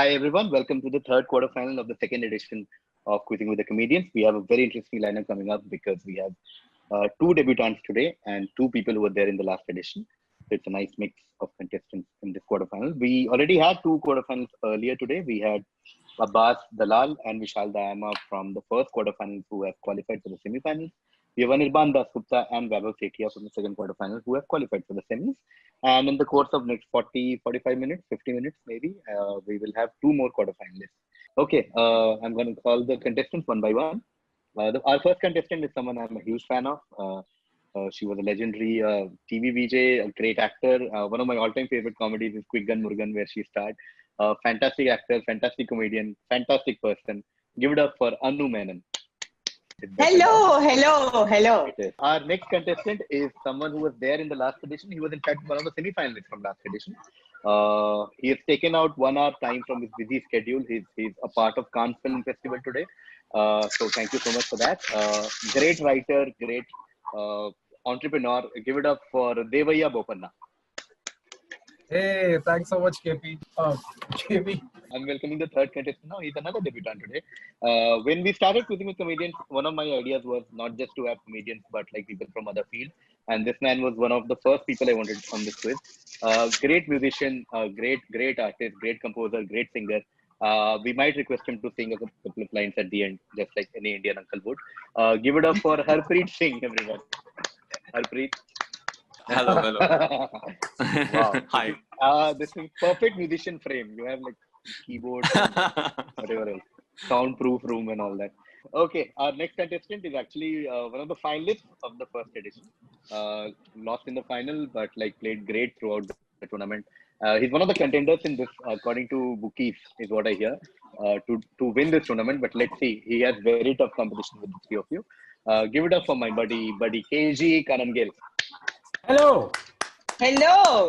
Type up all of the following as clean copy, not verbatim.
Hi everyone, welcome to the third quarterfinal of the second edition of Quizzing with the Comedians. We have a very interesting lineup coming up because we have two debutants today and two people who were there in the last edition. So it's a nice mix of contestants in this quarterfinal. We already had two quarterfinals earlier today. We had Abbas Dalal and Vishal Dayama from the first quarterfinals who have qualified for the semifinals. We have Anirban Dasgupta and Vaibhav Sethia from the second quarterfinal who have qualified for the semis. And in the course of next 40, 45 minutes, 50 minutes maybe, we will have two more quarterfinalists. Okay, I'm going to call the contestants one by one. Our first contestant is someone I'm a huge fan of. She was a legendary TV VJ, a great actor. One of my all-time favorite comedies is Quick Gun Murugan, where she starred. Fantastic actor, fantastic comedian, fantastic person. Give it up for Anu Menon. Hello. Our next contestant is someone who was there in the last edition. He was in fact one of the semi-finalists from last edition. He has taken out 1 hour time from his busy schedule. He's a part of Cannes Film Festival today. So thank you so much for that. Great writer, great entrepreneur. Give it up for Devaiah Bopanna. Hey, thanks so much, KP. KP. I'm welcoming the third contestant now. He's another debutant today. When we started Quizzing with Comedians, one of my ideas was not just to have comedians, but like people from other fields. And this man was one of the first people I wanted on this quiz. Great musician, great artist, great composer, great singer. We might request him to sing a couple of lines at the end, just like any Indian uncle would. Give it up for Harpreet Singh, everyone. Harpreet. Hello. Wow. Hi. This is perfect musician frame. You have like keyboard, whatever else, soundproof room and all that. Okay, our next contestant is actually one of the finalists of the first edition. Lost in the final, but like played great throughout the tournament. He's one of the contenders in this, according to bookies, is what I hear, to win this tournament. But let's see, he has very tough competition with the three of you. Give it up for my buddy KG Kanan. Hello.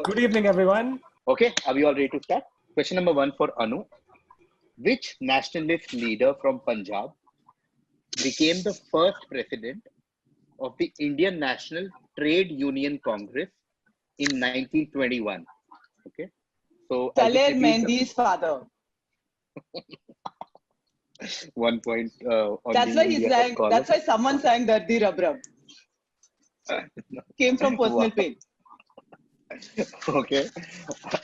Good evening, everyone. Okay, are we all ready to start? Question number 1 for Anu. Which nationalist leader from Punjab became the first president of the Indian National Trade Union Congress in 1921? Okay, so Taler Mendy's father. 1 point. That's why he sang. That's why someone sang Dardi Rab Rab. Came from personal pain. Okay,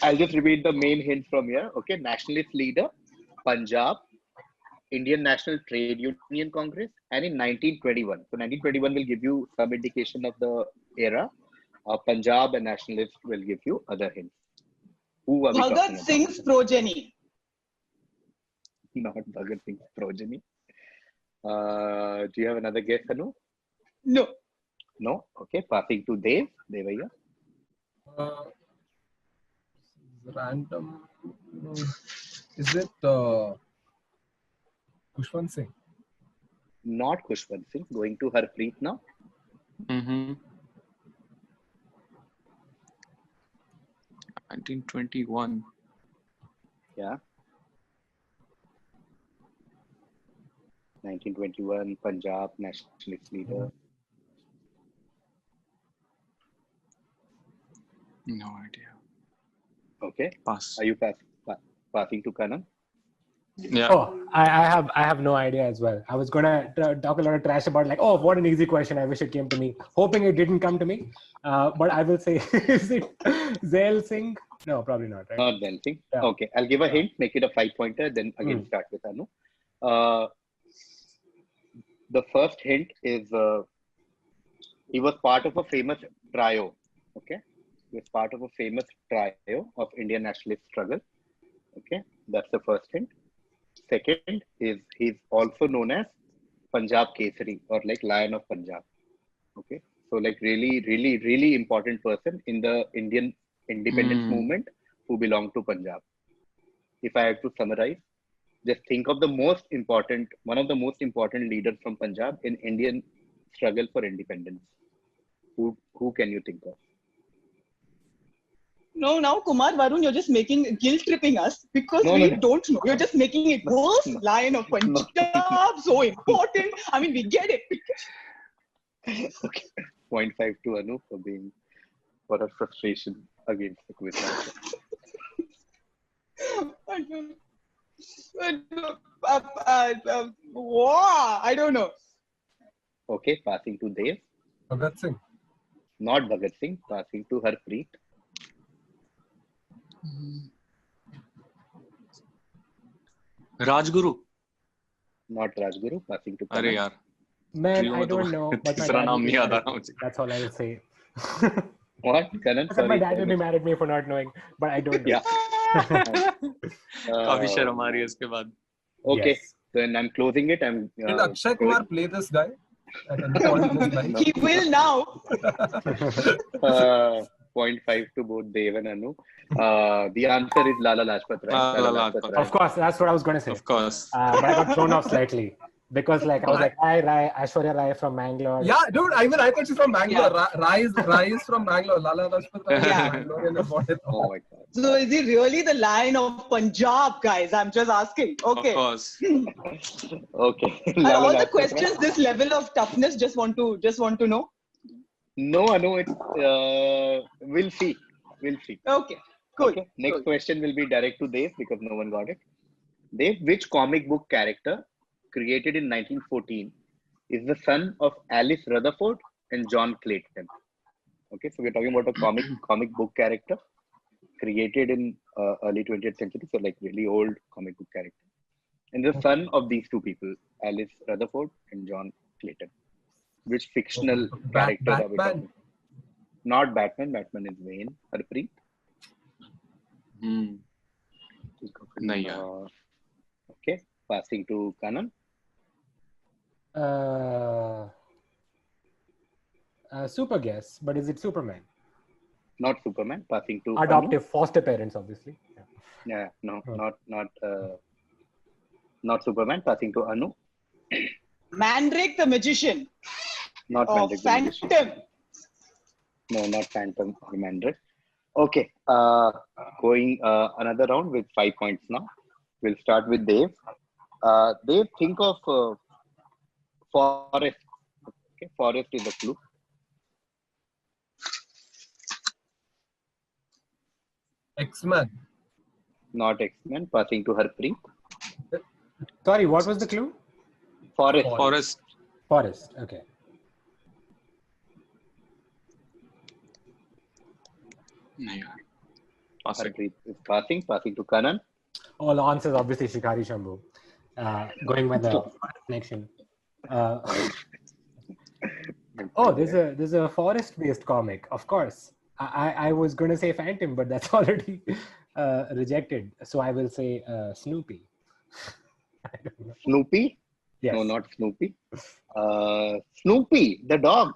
I'll just repeat the main hint from here. Okay, nationalist leader, Punjab, Indian National Trade Union Congress, and in 1921. So 1921 will give you some indication of the era. Punjab and nationalist will give you other hints. Who are we talking Bhagat about? Singh's progeny. Not Bhagat Singh's progeny. Do you have another guess, Anu? No. No? Okay, passing to Devaiah. Random. Is it Kushwant Singh? Not Kushwant Singh. Going to Harpreet now. 1921. Yeah. 1921, Punjab, nationalist leader. No idea. Okay. Pass. Are you passing to Kanan? Yeah. Oh, I have no idea as well. I was gonna talk a lot of trash about like, oh, what an easy question. I wish it came to me. Hoping it didn't come to me. But I will say, is it Zail Singh? No, probably not. Right? Not Zail Singh. Yeah. Okay. I'll give a hint. Make it a 5-pointer. Then again start with Anu. The first hint is he was part of a famous trio. Okay. He was part of a famous trio of Indian nationalist struggle. Okay. That's the first hint. Second is he's also known as Punjab Kesari or like Lion of Punjab. Okay. So like really important person in the Indian independence movement who belonged to Punjab. If I have to summarize, just think of one of the most important leaders from Punjab in Indian struggle for independence. Who can you think of? No, now Kumar Varun, you're just guilt tripping us because No. don't know. You're just making it worse. Lion of Punjab, so important. I mean, we get it. Okay. 0.5 to Anu for her frustration against the quiz master. Wow, I don't know. Okay, passing to Dev. Bhagat Singh. Not Bhagat Singh. Passing to Harpreet. Rajguru. Not Rajguru. Passing to अरे Kanan. यार. Man, Trio I में तो don't know, but my तीसरा dad नाम will be नहीं याद mad uh at रहा me. मुझे. That's all I will say. What? Kanan, I said my sorry. dad will be mad at me for not knowing, but I don't know. Yeah. काफी शर्म आ रही है इसके बाद. Okay. Yes. Then I'm closing it. I'm. Did Akshay Kumar play this guy at any point in his life? He will now. 0.5 to both Dev and Anu. The answer is Lala Lajpat Rai. Lala Lajpat Of course, that's what I was going to say. Of course. But I got thrown off slightly because, like, I was like, "Hi, Rai, Aishwarya Rai from Mangalore." Yeah, dude. I thought she's from Bangalore. Yeah. Rai is from Bangalore. Lala Lajpat Rai is Yeah. Bangalorean is what I thought. Oh my God. So is he really the Lion of Punjab, guys? I'm just asking. Okay. Of course. Okay. Are Lala all the Lajpat Rai. questions this level of toughness? Just want to know. No, Anu. It's. We'll see. We'll see. Okay. Cool. Okay. Next Cool. question will be direct to Dev because no one got it. Dev, which comic book character created in 1914 is the son of Alice Rutherford and John Clayton? Okay, so we're talking about a comic book character created in early 20th century, so like really old comic book character, and the son of these two people, Alice Rutherford and John Clayton. Which fictional character are we talking? Not Batman. Batman is Wayne. Harpreet. नहीं यार. Okay, passing to Kanan. Super guess, but is it Superman? Not Superman. Passing to Adoptive foster parents, obviously. Yeah, no, not Superman. Passing to Anu. Mandrake the Magician. Not Or Mandrake the Magician. Phantom. No, not Phantom or Mandrake. Okay, going another round with 5 points now. We'll start with Dev. Dev, think of forest. Okay, forest is a clue. X-Men. Not X-Men. Passing to Harpreet. Sorry, what was the clue? Forest. Forest. Forest. Okay. नहीं यार. Passing. Harpreet is passing to Kanan. All the answers obviously Shikari Shambhu. Going by the connection. There's a forest-based comic. Of course, I was going to say Phantom, but that's already rejected. So I will say Snoopy. Snoopy? Yes. No, not Snoopy. Snoopy, the dog.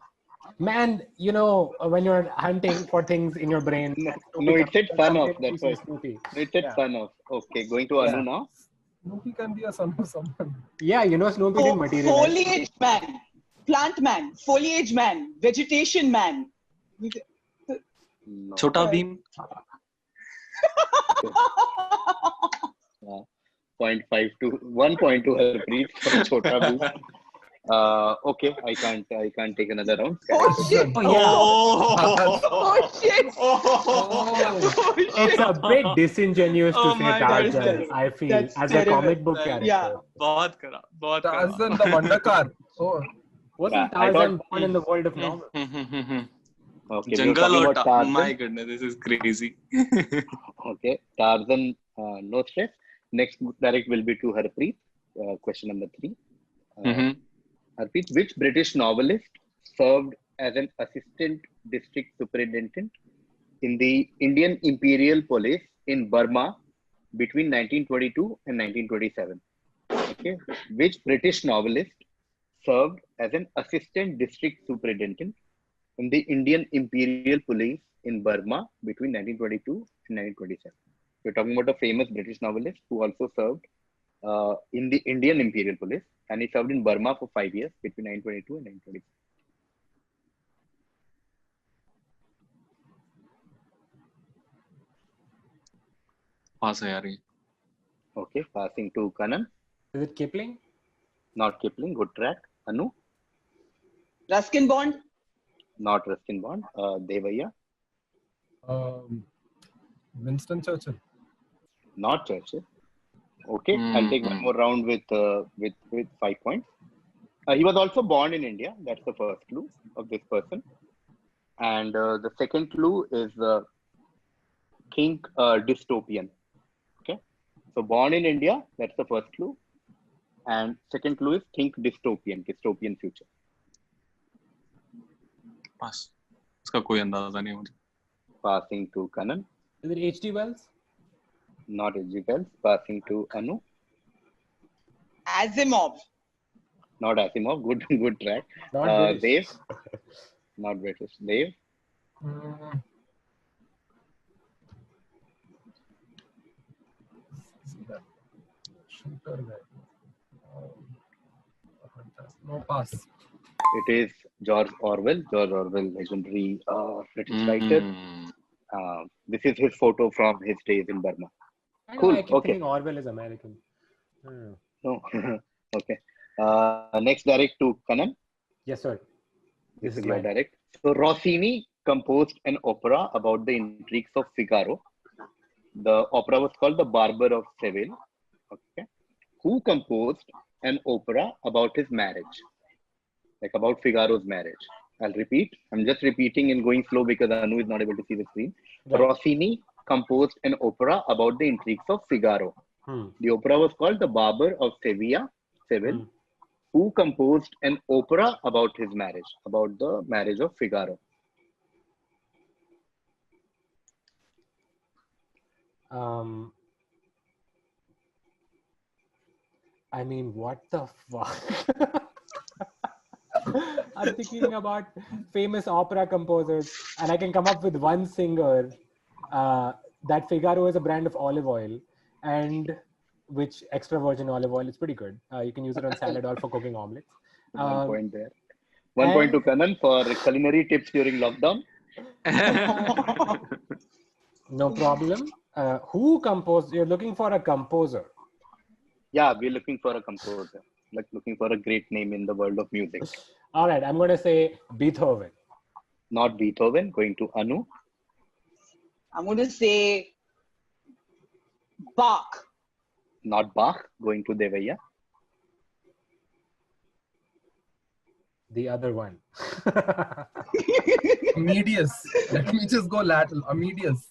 Man, you know, when you're hunting for things in your brain. No, it said son of. That's why. Snoopy. It said son of. Okay, going to Anu now. Snoopy can be a son of someone. Yeah, you know, Snoopy didn't materialize. Foliage man. Plant man. Foliage man. Vegetation man. No. छोटा Bhim. 0.5 to 1 point to Harpreet for Chota Bheem. Okay, I can't take another round. Oh shit! Oh shit! It's a bit disingenuous to Oh say my God, Tarzan, that's- I feel, that's as a terrible. comic book character. Yeah. बहुत करा. बहुत करा. Tarzan the Wonder Car. Oh, Wasn't Yeah, I Tarzan thought- born in the world of normal? Okay, we were Jungle talking or about Tarzan. my goodness, this is crazy. Okay, Tarzan, no stress. Next direct will be to Harpreet. Question number 3. Harpreet, which British novelist served as an assistant district superintendent in the Indian Imperial Police in Burma between 1922 and 1927? Okay, which British novelist served as an assistant district superintendent in the Indian Imperial Police in Burma between 1922 and 1927? We're talking about a famous British novelist who also served in the Indian Imperial Police, and he served in Burma for 5 years between 1922 and 1927. पास है यार ये. Okay, passing to Kanan. Is it Kipling? Not Kipling, good track. Anu, Ruskin Bond. not Ruskin Bond. Devaiah, Winston Churchill. not Churchill. Okay, I'll take one more round with 5 points. He was also born in India. That's the first clue of this person. And the second clue is think dystopian. Okay, so born in India. That's the first clue. And second clue is think dystopian future. पास इसका कोई अंदाजा नहीं मुझे. Passing to Kanan. Is it H.G. Wells? Not H.G. Wells. Passing to Anu. Asimov. Not Asimov. Good track. Not British. Dave. Not British. Dave. Shooter guy. No, pass. It is George Orwell. George Orwell, legendary British writer. This is his photo from his days in Burma. I know, Cool. I keep Okay. thinking Orwell is American. No. Okay. Next, direct to Kanan. Yes, sir. This is mine. your direct. So Rossini composed an opera about the intrigues of Figaro. The opera was called The Barber of Seville. Okay. Who composed an opera about his marriage? Like about Figaro's marriage. I'll repeat. I'm just repeating and going slow because Anu is not able to see the screen. Right. Rossini composed an opera about the intrigues of Figaro. The opera was called The Barber of Seville. Who composed an opera about his marriage, about the marriage of Figaro? I mean, what the fuck? I'm thinking about famous opera composers, and I can come up with one singer. That Figaro is a brand of olive oil, and which extra virgin olive oil is pretty good. You can use it on salad or for cooking omelets. 1 point there. 1 point to Kanan for culinary tips during lockdown. No problem. Who composed? You're looking for a composer. Yeah, we're looking for a composer, like looking for a great name in the world of music. All right, I'm going to say Beethoven. Not Beethoven. Going to Anu. I'm going to say Bach. Not Bach. Going to Devaiah. The other one. Amadeus. Let me just go Latin. Amadeus.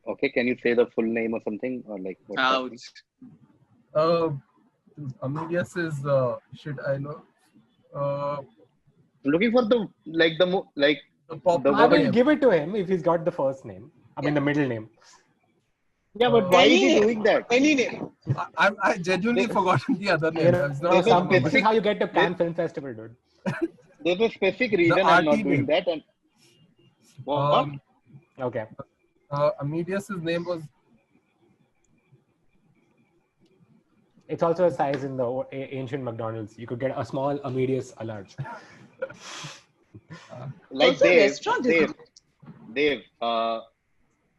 Okay, can you say the full name or something, or like? What's Ouch. Amadeus is shit. I know. I'm looking for the popular I will name. give it to him if he's got the first name. I mean, the middle name. Yeah, but why is he doing that? Any name. I genuinely forgotten the other name. You know, It's not this is how you get to Cannes Film Festival, dude. There's a specific reason I'm not RT doing name. that. And what? Okay. Amadeus' name was. It's also a size in the ancient McDonald's. You could get a small, a medium, a large. Like Also, restaurant, isn't Dave,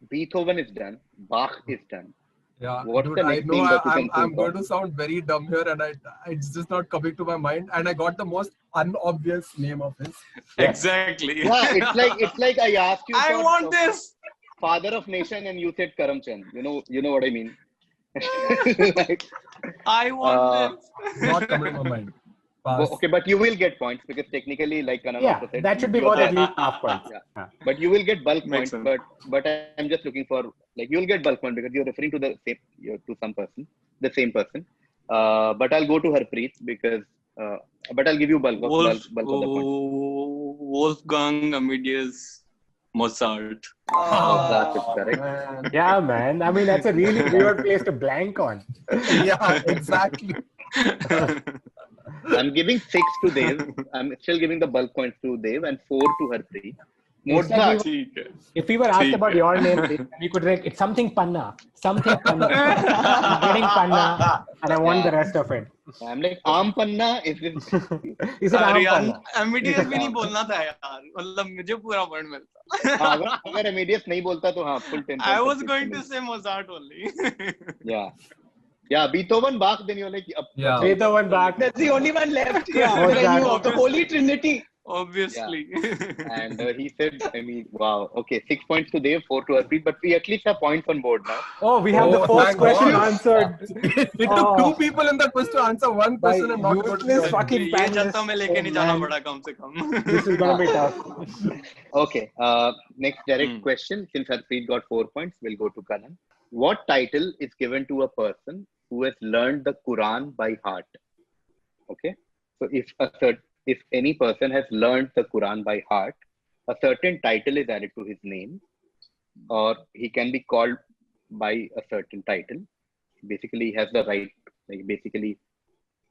Beethoven is done. Bach is done. Yeah, What's dude, the I next know name that you I'm can think going of? to sound very dumb here, and it's just not coming to my mind. And I got the most unobvious name of his. Exactly. Yeah, it's like I asked you I for want this. Father of Nation and you said Karamchand. You know what I mean. Like, I want this. Not coming to my mind. Pass. okay, but you will get points because technically, like Kanan Yeah, also said, that should be you're worth the- at least half points. Yeah. But you will get bulk Makes points. sense. But I'm just looking for you'll get bulk point because you're referring to the same person. But I'll go to Harpreet because but I'll give you bulk of the points. Wolfgang Amadeus Mozart. That is correct. Man. Yeah, man. I mean, that's a really weird place to blank on. Yeah, exactly. I'm giving 6 to Dave. I'm still giving the bulk points to Dave and 4 to Harpreet. It's like Mozart. ठीक है. If we were asked ठीक about है. your name, we could like, it's something Panna. Something Panna. I'm getting Panna and I want the rest of it. I'm like, Aam Panna is this? Is it Aam यार Panna? Amadeus भी नहीं बोलना था यार. मतलब मुझे पूरा point मिलता. अगर Amadeus नहीं बोलता तो हाँ, full 10 I was points. going to say Mozart only. Yeah, Beethoven, Bach, then you're like, Yeah. Beethoven back. That's the only one left. Yeah. Mozart. When you the Holy Trinity. Obviously. And he said, I mean, wow. Okay, 6 points to Dev, 4 to Harpreet, but we at least have points on board now. Oh, we have the Oh, first thank question God. answered. It took two people in the quiz to answer one By question and not go to the useless other. fucking ये जत्था panelists. में लेके Oh, नहीं जाना man. पड़ा कम से कम. This is gonna be tough. Okay, next direct question. Since Harpreet got 4 points, we'll go to Kanan. What title is given to a person who has learned the Quran by heart? Okay, so if any person has learned the Quran by heart, a certain title is added to his name, or he can be called by a certain title. Basically, he has the right, like basically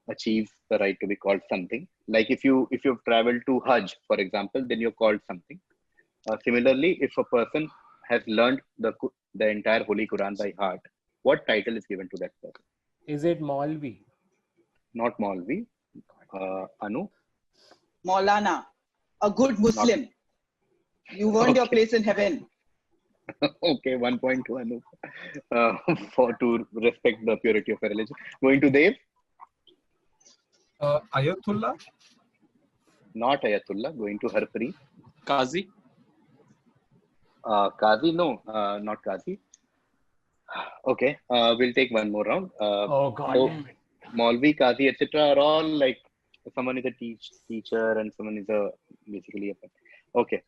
achieves the right to be called something. Like if you've traveled to Hajj, for example, then you're called something. Similarly, if a person has learned the entire Holy Quran by heart, what title is given to that person? Is it Maulvi? Not Maulvi. Anu? Maulana, a good Muslim. You earned your place in heaven. Okay, 1 point to Anu to respect the purity of a religion. Going to Dev? Ayatullah? Not Ayatullah. Going to Harpreet? Kazi. Qazi? No, not Qazi. Okay, we'll take one more round. Oh God. So, Maulvi, Qazi, etc. are all like someone is a teacher and someone is basically a. Okay.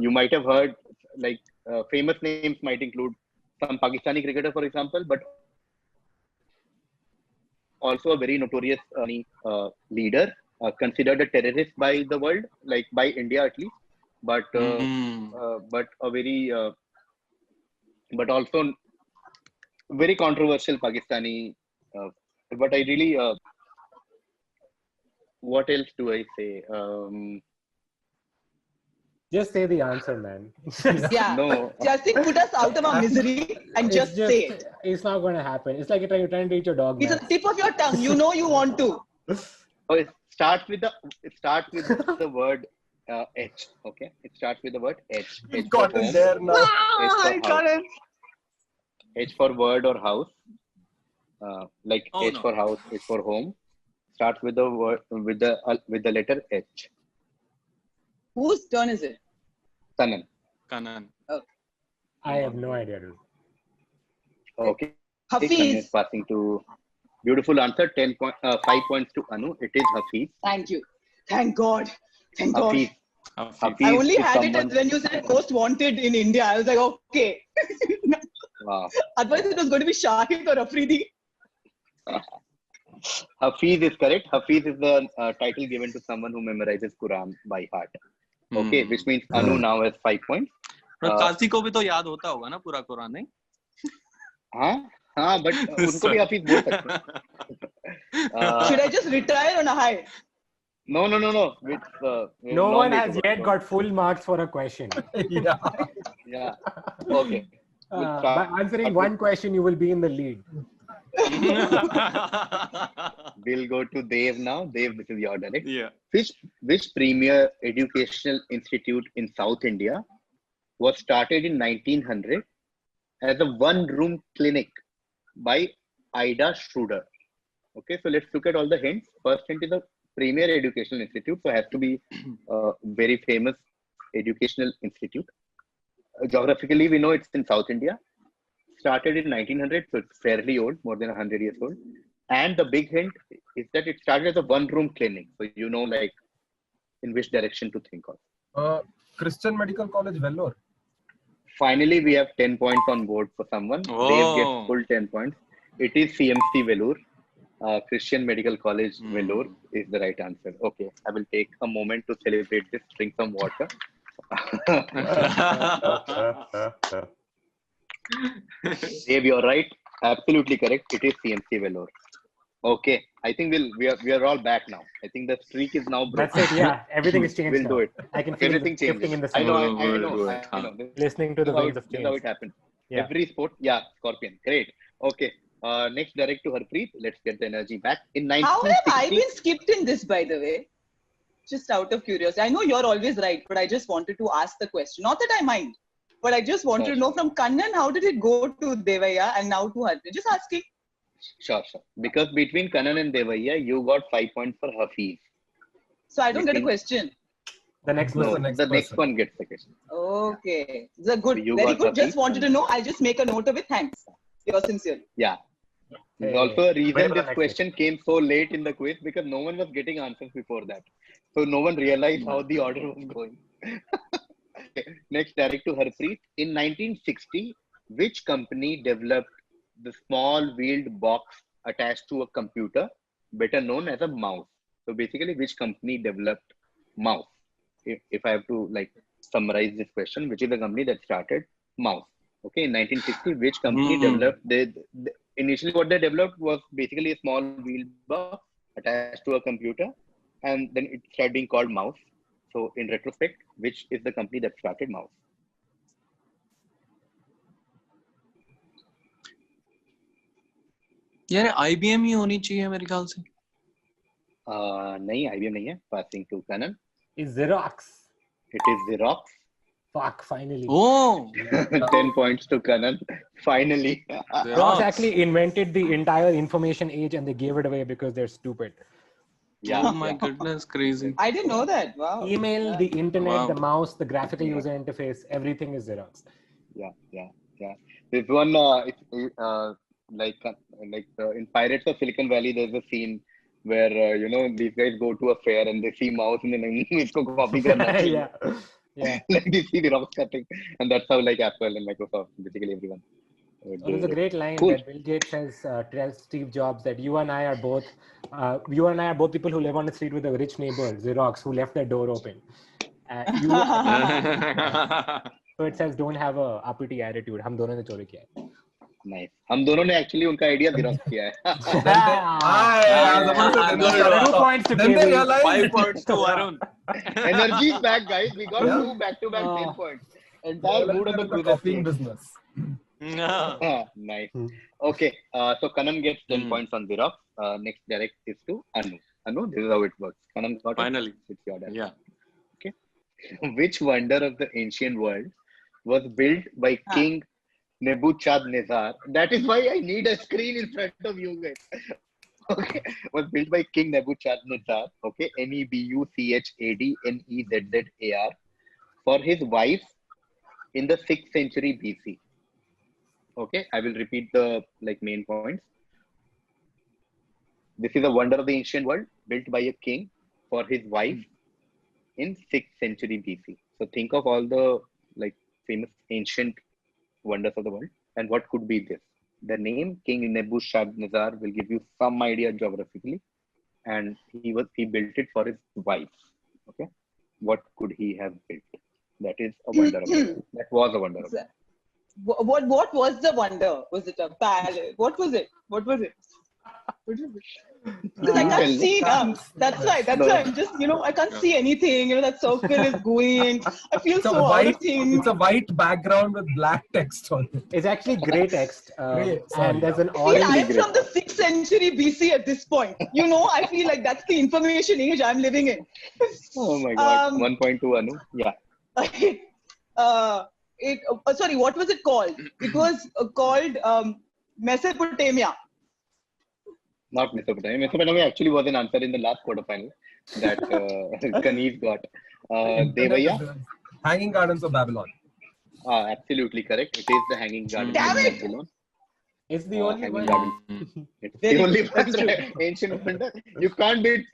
You might have heard like famous names might include some Pakistani cricketer, for example, but also a very notorious leader, considered a terrorist by the world, like by India at least, but a very but also very controversial Pakistani. But I really, what else do I say? Just say the answer, man. Yeah. No. Justin, put us out of our misery and just say it. It's not going to happen. It's like you're trying to eat your dog. It's Man. at the tip of your tongue. You know you want to. Oh, it starts with the word H. Okay, it starts with the word H. H for Got it home, there now. H for house. H for word or house. Like Oh, H no. for house, H for home. Starts with the word with the letter H. Whose turn is it? Kanan. Kanan. I have no idea, dude. Okay. Hafiz. Kanan is passing to beautiful answer. 5 points to Anu. It is Hafiz. Thank you. Thank God. Thank God. Hafiz. Hafiz I only is had someone. it when you said most wanted in India. I was like, okay. Wow. Otherwise, it was going to be Shahid or Afridi. Hafiz is correct. Hafiz is the title given to someone who memorizes Quran by heart. Okay, which means Anu now has 5 points. काजी को भी तो याद होता होगा ना पूरा कुरान नहीं? हाँ, but उनको भी Hafiz बोल सकते हैं. Should I just retire on a high? No. No one has yet got full marks for a question. Yeah. Okay. By answering one question, you will be in the lead. We'll go to Dev now. Dev, this is your direct. Yeah. Which premier educational institute in South India was started in 1900 as a one-room clinic by Ida Schroeder? Okay, so let's look at all the hints. First hint is a premier educational institute, so it has to be a very famous educational institute. Geographically, we know it's in South India. Started in 1900, so it's fairly old, more than 100 years old. And the big hint is that it started as a one-room clinic, so you know, like, in which direction to think of. Christian Medical College, Vellore. Finally, we have 10 points on board for someone. They get full 10 points. It is CMC Vellore. Christian Medical College, Vellore is the right answer. Okay, I will take a moment to celebrate this. Drink some water. Dave, you're right. Absolutely correct. It is CMC Vellore. Okay, I think we are all back now. I think the streak is now broken. That's it. Yeah, everything is changed. We'll now. do it. I can feel Everything it shifting in the I know. sky. I know. Listening to the waves of This is change. how it happens. Yeah. Every sport. Yeah, Scorpion. Great. Okay. Next, direct to Harpreet. Let's get the energy back. In How 1960, have I been skipped in this, by the way? Just out of curiosity. I know you're always right, but I just wanted to ask the question. Not that I mind, but I just wanted to know from Kanan, how did it go to Devaiah and now to Harpreet? Just asking. Sure. Because between Kanan and Devaiah, you got 5 points for Hafiz. So I don't get a Nitin? question. The next Who's person. the next The next person? one gets the question. Okay. The good. You Very got good. Just Harpreet? wanted to know. I'll just make a note of it. Thanks. You're sincere. Yeah. There's Hey, also a wait reason for the this next question came so late in the quiz because no one was getting answers before that. So no one realized how the order was going. Okay, next, direct to Harpreet. In 1960, which company developed the small wheeled box attached to a computer, better known as a mouse? So basically, which company developed mouse? If I have to like summarize this question, which is the company that started mouse? Okay, in 1960, which company developed initially what they developed was basically a small wheel box attached to a computer, and then it started being called mouse. So in retrospect, which is the company that started mouse? यार IBM ही होनी चाहिए मेरे ख्याल से. नहीं, IBM नहीं है. Passing to Kanan. is Xerox. It is Xerox. Fuck, finally. Oh, 10 points to Kanan. Finally. Xerox actually invented the entire information age and they gave it away because they're stupid. Yeah. oh my goodness, crazy. I didn't know that. Wow. Email, the internet, Wow. the mouse, the graphical user interface, everything is Xerox. Yeah. This one, in Pirates of Silicon Valley, there's a scene where these guys go to a fair and they see mouse and then इसको copy करना. Yeah. Like they see the Xerox cutting, and that's how like Apple and Microsoft, basically everyone. There's a great line Cool. that Bill Gates tells Steve Jobs that you and I are both people who live on the street with a rich neighbor, Xerox, who left their door open. So it says don't have a uppity attitude. हम दोनों ने चोरी किया है. Nice. हम दोनों ने actually उनका idea Xerox किया है. Two points to Then they KVizzing. realized 5 points to Varun. Energy is back, guys. We got two back-to-back 10 points. Entire mood of the quiz. copying business. Nice. Okay. So Kanan gets 10 points on Xerox. Next direct is to Anu. Anu, this is how it works. Kanan got Finally. it. It's your turn. Yeah. Okay. Which wonder of the ancient world was built by King Nebuchadnezzar? That is why I need a screen in front of you guys. Okay, was built by King Nebuchadnezzar. Okay, Nebuchadnezzar for his wife in the 6th century BC. Okay, I will repeat the main points. This is a wonder of the ancient world built by a king for his wife in 6th century BC. So think of all the famous ancient wonders of the world, and what could be this? The name King Nebuchadnezzar will give you some idea geographically, and he built it for his wife. Okay, what could he have built? That is a wonder of the world. That was a wonder of the world. What was the wonder? Was it a palace? What was it? Because I can't see now. That's why. I'm just, I can't see anything. That circle is going. I feel so out of things. It's a white background with black text on it. It's actually grey text. And there's an I orange. am from the 6th century BC at this point. I feel like that's the information age I'm living in. Oh my God. 1 point to Anu. Yeah. Sorry, what was it called? It was called Mesopotamia. Not Mesopotamia. Mesopotamia actually was an answer in the last quarterfinal that Kanis got. Devaiah? Hanging Gardens of Babylon. Absolutely correct. It is the Hanging Gardens of Damn it! Babylon. It's the only Hanging one. Gardens. It's the only one. Ancient wonder. You can't build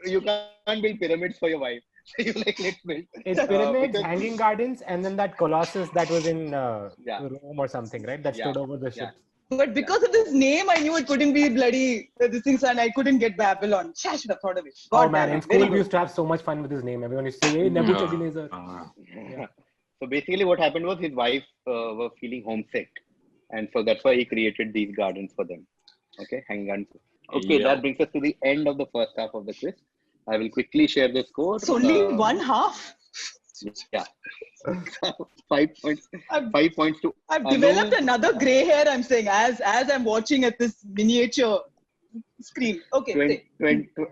pyramids for your wife. So you let's build. It's pyramids, Hanging Gardens, and then that Colossus that was in Rome or something, right? That stood over the ship. But because of this name, I knew it couldn't be bloody this thing, and I couldn't get Babylon. I should have thought of it. Oh man, in school we used to have so much fun with his name. Everyone used to say, hey, Nebuchadnezzar. So basically what happened was his wife was feeling homesick. And so that's why he created these gardens for them. Okay, Hanging Gardens. Okay, that brings us to the end of the first half of the quiz. I will quickly share the score. It's only one half. Yeah. 5 points. 5 points to I've developed another grey hair, I'm saying, as I'm watching at this miniature screen. Okay.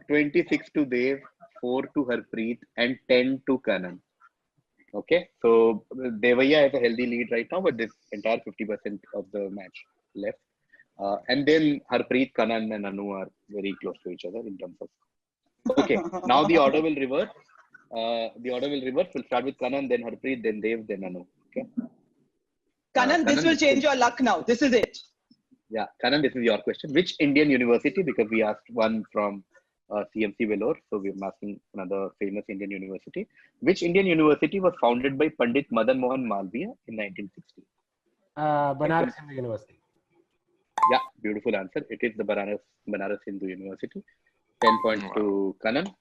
26 to Dev, 4 to Harpreet, and 10 to Kanan. Okay, so Devaiah has a healthy lead right now, but this entire 50% of the match left. And then Harpreet, Kanan, and Anu are very close to each other in terms of. Okay, now the order will reverse. The order will reverse. We'll start with Kanan, then Harpreet, then Dev, then Anu. Okay. Kanan, this will change your luck now. This is it. Yeah, Kanan, this is your question. Which Indian university? Because we asked one from CMC Vellore, so we're asking another famous Indian university. Which Indian university was founded by Pandit Madan Mohan Malviya in 1960? Banaras Hindu University. Yeah, beautiful answer. It is the Banaras Hindu University. 10 points to Kanan.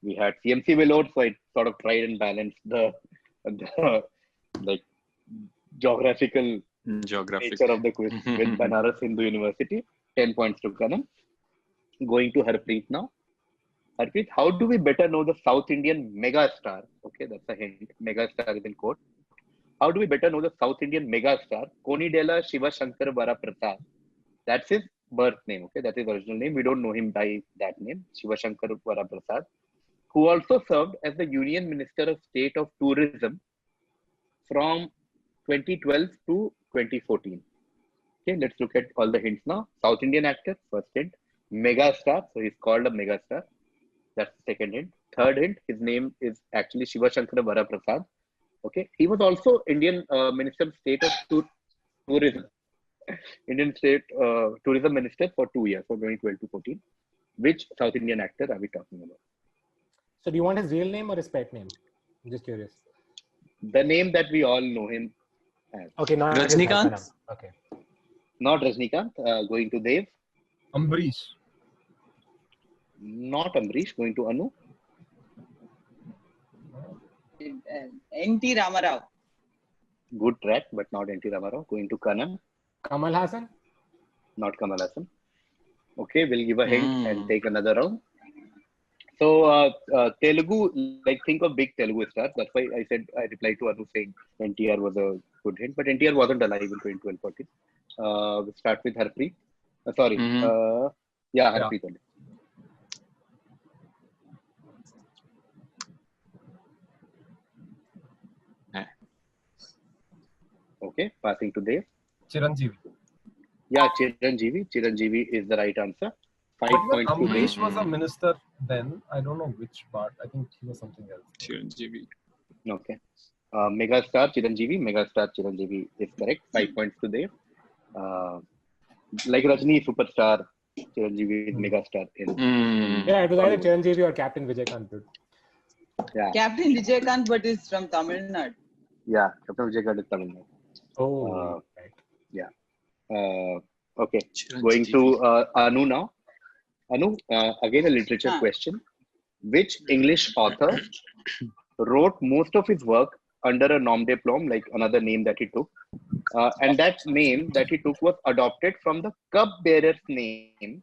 We had CMC Vellore, so it sort of tried and balanced the like geographical nature of the quiz with Banaras Hindu University. 10 points to Kanan. Going to Harpreet now. Harpreet, how do we better know the South Indian mega star? Okay, that's a hint. Mega star is in quote. How do we better know the South Indian mega star? Konidela Shiva Shankar Vara Prasad. That's his birth name. Okay, that's his original name. We don't know him by that name, Shiva Shankar Vara Prasad, who also served as the Union Minister of State of Tourism from 2012 to 2014. Okay, let's look at all the hints now. South Indian actor, first hint. Mega star, so he's called a mega star. That's the second hint. Third hint, his name is actually Shiva Shankar Vara Prasad. Okay, he was also Indian Minister of State of Tourism. Indian State Tourism Minister for 2 years, from 2012 to 14. Which South Indian actor are we talking about? So do you want his real name or his pet name? I'm just curious. The name that we all know him as. Okay, not Rajnikant? Okay. Not Rajnikant. Going to Dev. Ambrish. Not Ambrish. Going to Anu. N.T. Ramarao. Good track, but not N.T. Ramarao. Going to Kanan. Kamal Hassan? Not Kamal Hassan. Okay, we'll give a hint and take another round. So, Telugu, like think of big Telugu stars. That's why I replied to Anu saying NTR was a good hint, but NTR wasn't alive in 2012-14. We'll start with Harpreet. Sorry. Harpreet only. Okay, passing to Dev. Chiranjeevi. Yeah, Chiranjeevi. Chiranjeevi is the right answer. 5 points to Dev. Ambrish was a minister then. I don't know which part. I think he was something else. Chiranjeevi. Okay. Megastar Chiranjeevi. Megastar Chiranjeevi is correct. 5 points to Dev. Like Rajni, superstar. Chiranjeevi is megastar. Yeah, it was either Chiranjeevi or Captain Vijaykanth. Yeah. Captain Vijaykanth, but is from Tamil Nadu. Yeah, Captain Vijaykanth is Tamil Nadu. Oh, right. Yeah. Okay. Going to Anu now. Anu, again a literature question. Which English author wrote most of his work under a nom de plume, like another name that he took? And that name that he took was adopted from the cupbearer's name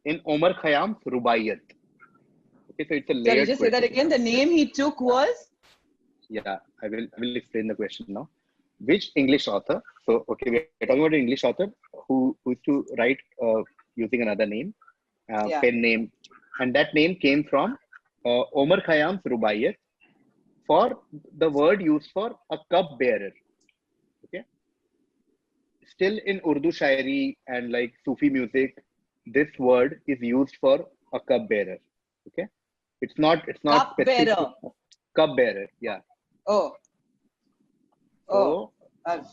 in Omar Khayyam's Rubaiyat. Okay, so it's a layered Sorry, just say that question. again. The name he took was? Yeah, I will explain the question now. Which English author? So, okay, we're talking about an English author who used to write using another name, pen name, and that name came from Omar Khayyam's Rubaiyat for the word used for a cup bearer. Okay. Still in Urdu Shairi and like Sufi music, this word is used for a cup bearer. Okay. It's not Cup bearer. Cup bearer, yeah. Oh. So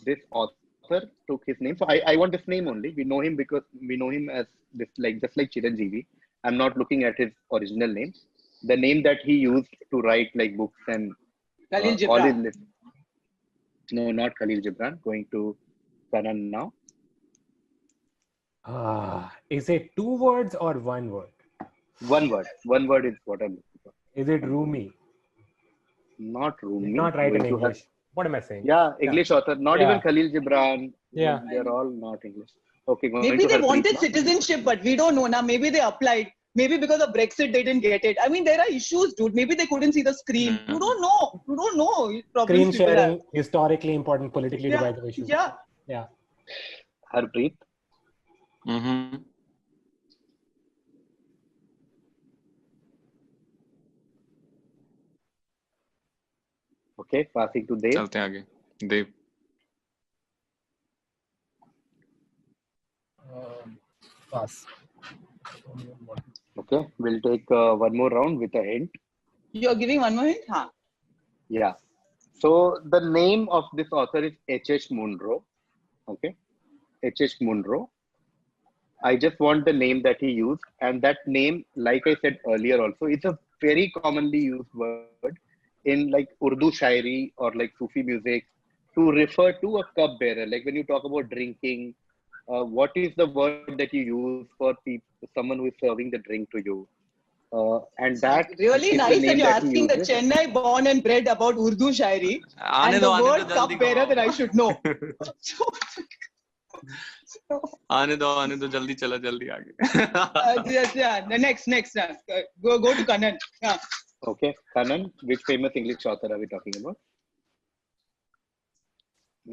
this author took his name. So I want this name only. We know him because we know him as this, like just like Chiranjeevi. I'm not looking at his original name. The name that he used to write like books and Khalil all his Gibran. list. No, not Khalil Gibran. Going to Kanan now. Is it 2 words or 1 word? One word. One word is what I'm looking for. Is it Rumi? Not Rumi. Not right in Going to English. What am I saying? Yeah, English author. Not even Khalil Gibran. Yeah. They're all not English. Okay, going Maybe to they Harpreet wanted now. citizenship, but we don't know now. Maybe they applied. Maybe because of Brexit, they didn't get it. I mean, there are issues, dude. Maybe they couldn't see the screen. You don't know. You don't know. Screen sharing, historically important, politically divisive issues. Yeah. Yeah. Harpreet. Okay, passing to Dev. चलते हैं आगे देव Pass. Okay, we'll take one more round with a hint. You're giving one more hint? Huh. Yeah. So the name of this author is H.H. Munro. Okay. H.H. Munro. I just want the name that he used. And that name, like I said earlier also, it's a very commonly used word in like Urdu shairi or like Sufi music to refer to a cup bearer. Like when you talk about drinking, what is the word that you use for someone who is serving the drink to you? And that Really is the nice that name you're that he asking the uses. Chennai born and bred about Urdu shairi आने and दो the word जल्दी cup bearer कहो that I should know. आने दो जल्दी चलो जल्दी आगे Yeah. Next. Go to Kanan. Yeah. Okay, Kanan, which famous English author are we talking about?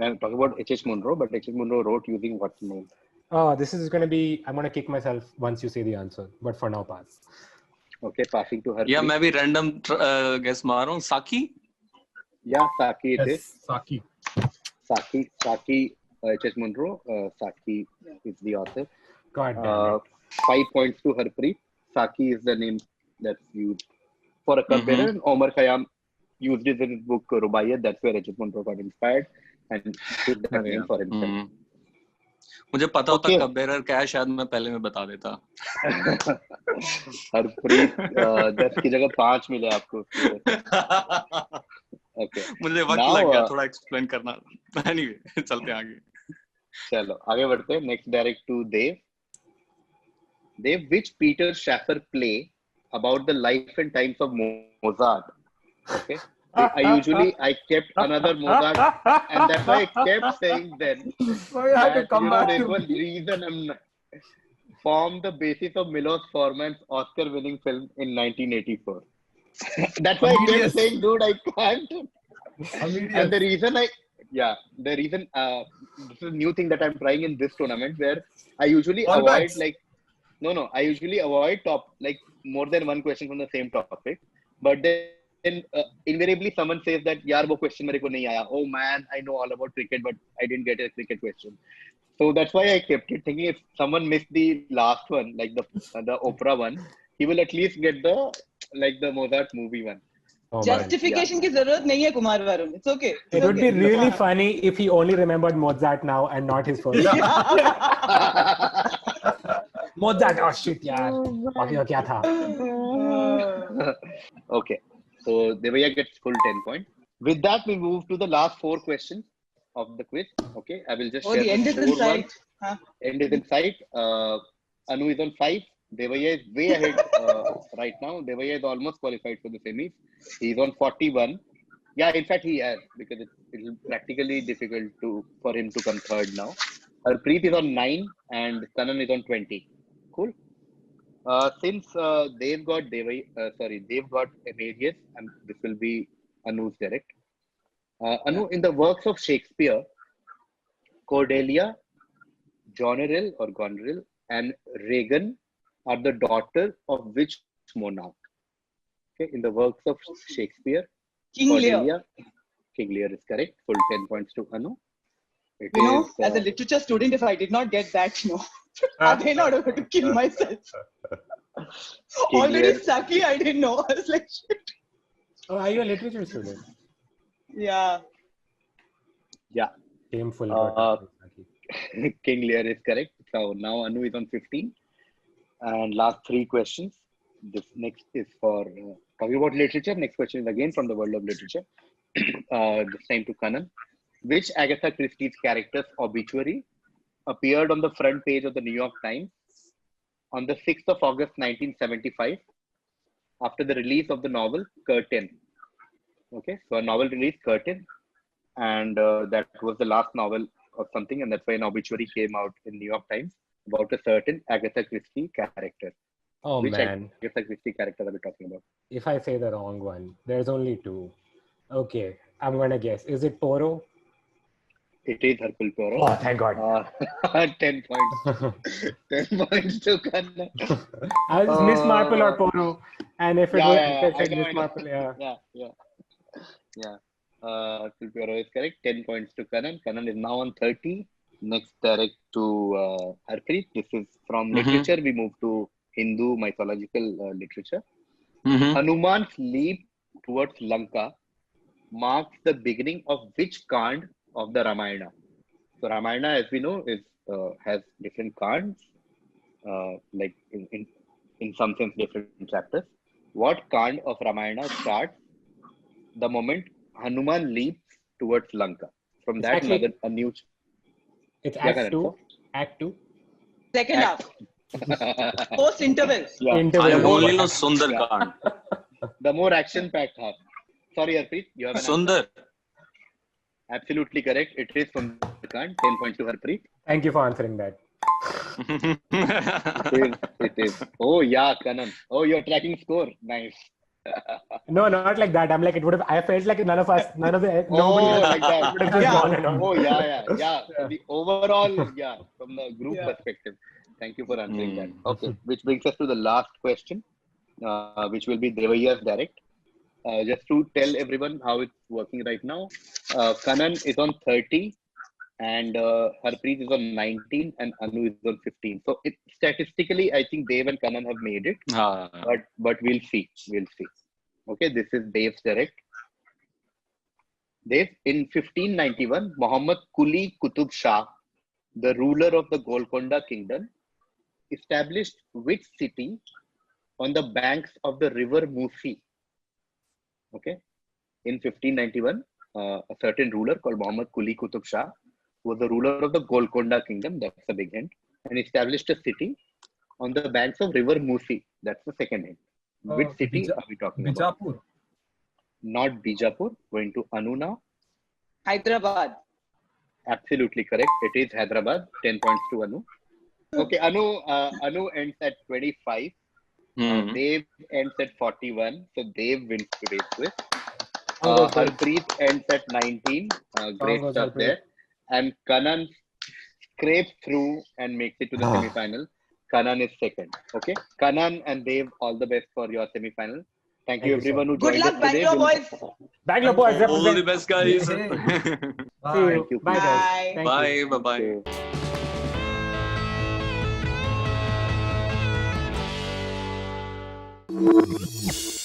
I'm talking about H.H. Munro, but H.H. Munro wrote using what name? Oh, this is going to be, I'm going to kick myself once you say the answer, but for now, pass. Okay, passing to her. या मैं भी random guess मार रहा हूँ साकी Yeah, Saki it is. Saki. Saki, H.H. Munro. Saki is the author. God damn it. 5 points to Harpreet. Saki is the name that's used for a cupbearer. And Omar Khayyam used it in his book Rubaiyat. That's where H.H. Munro got inspired and took that name for himself. मुझे पता होता cup bearer क्या है शायद मैं पहले में बता देता हरप्रीत 10 की जगह 5 मिले आपको Okay. मुझे वक्त लग गया थोड़ा एक्सप्लेन करना anyway चलते हैं आगे चलो आगे बढ़ते हैं next direct to Dev which Peter Schaffer play about the life and times of Mozart. Okay, I kept another Mozart and that's why I kept saying then that, there was reason formed the basis of Milos Forman's Oscar winning film in 1984. That's why I kept saying, dude, I can't. And the reason this is a new thing that I'm trying in this tournament where I usually avoid I usually avoid more than one question from the same topic. But then invariably someone says that, yaar, wo question mere ko nahi aaya. Oh man, I know all about cricket, but I didn't get a cricket question. So that's why I kept it thinking if someone missed the last one, like the Oprah one, he will at least get the Mozart movie one. Oh, Justification की जरूरत नहीं है Kumar Varun. It's okay. It would be really funny if he only remembered Mozart now and not his first. Mozart, oh shit, yaar. बाकी का क्या था? Okay, so Devaiah gets full 10 points. With that, we move to the last 4 questions of the quiz. Okay, I will just share the end is in sight. End is in sight. Anu is on 5. Devaiah is way ahead right now. Devaiah is almost qualified for the semis. He's on 41. Yeah, in fact, he has because it is practically difficult for him to come third now. Harpreet is on 9 and Kanan is on 20. Cool. Since they've got Amadeus, and this will be Anu's direct. Anu, in the works of Shakespeare, Cordelia, Goneril, and Regan are the daughter of which monarch? Okay, in the works of Shakespeare, King Lear. King Lear is correct. Full 10 points to Anu. As a literature student, if I did not get that, I did not able to kill myself. Already Saki, I didn't know. I was like, shit. Oh, are you a literature student? Yeah. Shameful. King Lear is correct. So now Anu is on 15. And last 3 questions. This next is for talking about literature. Next question is again from the world of literature. This time to Kanan. Which Agatha Christie's character's obituary appeared on the front page of the New York Times on the 6th of August 1975 after the release of the novel Curtain? Okay, so a novel released Curtain, and that was the last novel of something, and that's why an obituary came out in New York Times about a certain Agatha Christie character. Oh, Which man. Agatha Christie character are we talking about? If I say the wrong one, there's only 2. Okay, I'm going to guess. Is it Poirot? It is Hercule Poirot. Oh, thank God. 10 points. 10 points to Kanan. I was Miss Marple or Poirot. And if it was Miss Marple, Hercule Poirot is correct. 10 points to Kanan. Kanan is now on 30. Next direct to Harpreet. This is from literature. We move to Hindu mythological literature. Hanuman's leap towards Lanka marks the beginning of which kand of the Ramayana? So Ramayana, as we know, is has different kands, like in some sense different chapters. What kand of Ramayana starts the moment Hanuman leaps towards Lanka? From It's that, actually- a new. It's Yeah, Act Kanan, 2. so? Act 2. Second half. Post interval. Yeah. Interval. I The more- only know Sundar Yeah. Khan. The more action-packed half. Sorry, Harpreet, you have an answer? Sundar. Absolutely correct. It is from the Kand. 10 points to Harpreet. Thank you for answering that. It is. Oh yeah, Kanan. Oh, you're tracking score. Nice. No, not like that. I'm like, it would have. I felt like none of the nobody Oh, like that. would have just gone and on. Oh yeah. So the overall, from the group Yeah. perspective. Thank you for answering that. Okay, which brings us to the last question, which will be Devaiah's direct. Just to tell everyone how it's working right now, Kanan is on 30, and Harpreet is on 19, and Anu is on 15. So statistically, I think Dev and Kanan have made it, but we'll see. Okay, this is Dev's direct. Dev, in 1591, Muhammad Quli Qutub Shah, the ruler of the Golconda Kingdom, established which city on the banks of the river Musi? Okay, in 1591, a certain ruler called Muhammad Quli Qutub Shah was the ruler of the Golconda Kingdom. That's a big hint, and established a city on the banks of river Musi. That's the second hint. Which city are we talking about? Bijapur. Not Bijapur. Going to Anu now. Hyderabad. Absolutely correct. It is Hyderabad. 10 points to Anu. Okay, Anu ends at 25. Dev ends at 41. So Dev wins today's quiz. Harpreet ends at 19. Great goes stuff Harpreet. there. And Kanan scrapes through and makes it to the semi-final. Kanan is second. Okay, Kanan and Dev, all the best for your semi-final. Thank you you, everyone who Good joined luck, us today. Bangalore boys. Bangalore boys All the represent. best, guys. See you. Thank you. Bye, guys. Bye. Thank you. Bye. Okay.